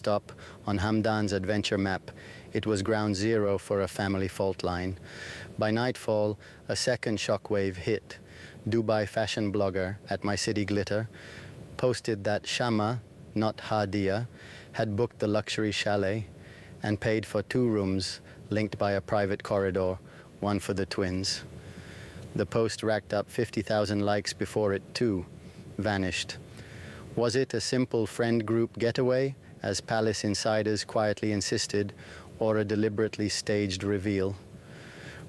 stop on Hamdan's adventure map. It was ground zero for a family fault line. By nightfall, a second shockwave hit. Dubai fashion blogger at My City Glitter posted that Shama, not Hadia, had booked the luxury chalet and paid for 2 rooms linked by a private corridor, one for the twins. The post racked up 50,000 likes before it, too, vanished. Was it a simple friend group getaway, as palace insiders quietly insisted, or a deliberately staged reveal?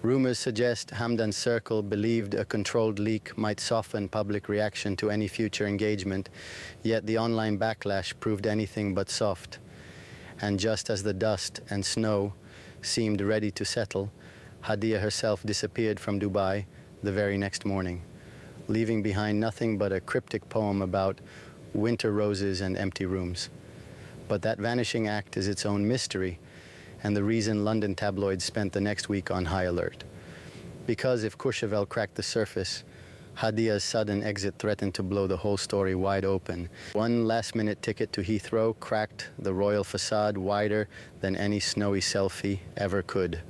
Rumors suggest Hamdan's circle believed a controlled leak might soften public reaction to any future engagement, yet the online backlash proved anything but soft. And just as the dust and snow seemed ready to settle, Hadia herself disappeared from Dubai the very next morning, leaving behind nothing but a cryptic poem about winter roses and empty rooms. But that vanishing act is its own mystery, and the reason London tabloids spent the next week on high alert. Because if Courchevel cracked the surface, Hadia's sudden exit threatened to blow the whole story wide open. One last-minute ticket to Heathrow cracked the royal facade wider than any snowy selfie ever could.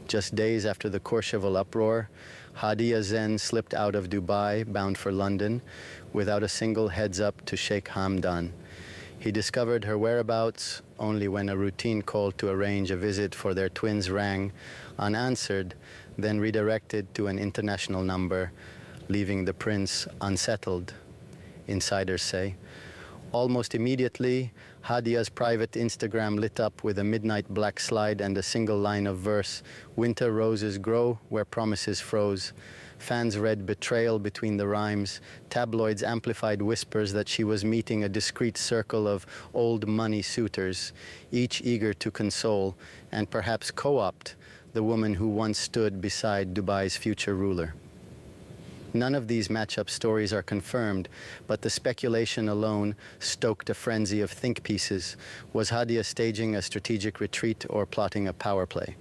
Just days after the Courchevel uproar, Hadia Zen slipped out of Dubai, bound for London, without a single heads-up to Sheikh Hamdan. He discovered her whereabouts only when a routine call to arrange a visit for their twins rang, unanswered, then redirected to an international number, leaving the prince unsettled, insiders say. Almost immediately, Hadia's private Instagram lit up with a midnight black slide and a single line of verse: "Winter roses grow where promises froze." Fans read betrayal between the rhymes. Tabloids amplified whispers that she was meeting a discreet circle of old money suitors, each eager to console and perhaps co-opt the woman who once stood beside Dubai's future ruler. None of these match-up stories are confirmed, but the speculation alone stoked a frenzy of think pieces. Was Hadia staging a strategic retreat or plotting a power play?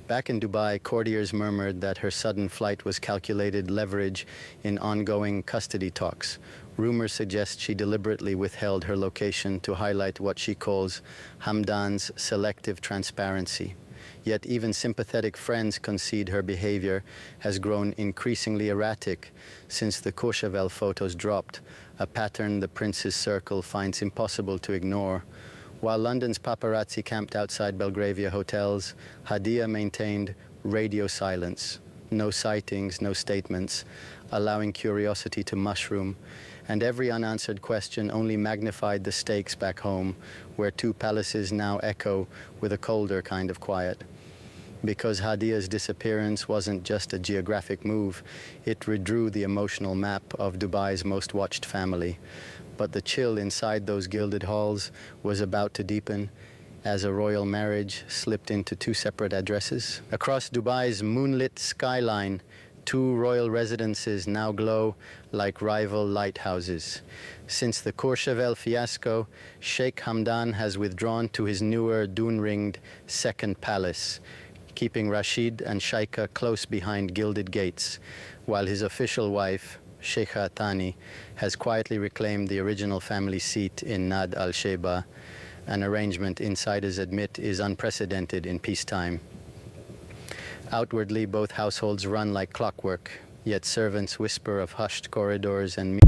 Back in Dubai, courtiers murmured that her sudden flight was calculated leverage in ongoing custody talks. Rumors suggest she deliberately withheld her location to highlight what she calls Hamdan's selective transparency. Yet even sympathetic friends concede her behavior has grown increasingly erratic since the Courchevel photos dropped, a pattern the prince's circle finds impossible to ignore. While London's paparazzi camped outside Belgravia hotels, Hadia maintained radio silence. No sightings, no statements, allowing curiosity to mushroom. And every unanswered question only magnified the stakes back home, where 2 palaces now echo with a colder kind of quiet. Because Hadia's disappearance wasn't just a geographic move, it redrew the emotional map of Dubai's most watched family. But the chill inside those gilded halls was about to deepen as a royal marriage slipped into 2 separate addresses. Across Dubai's moonlit skyline, 2 royal residences now glow like rival lighthouses. Since the Courchevel fiasco, Sheikh Hamdan has withdrawn to his newer dune-ringed second palace, keeping Rashid and Shaika close behind gilded gates, while his official wife, Sheikha Thani, has quietly reclaimed the original family seat in Nad Al Sheba, an arrangement insiders admit is unprecedented in peacetime. Outwardly, both households run like clockwork, yet servants whisper of hushed corridors and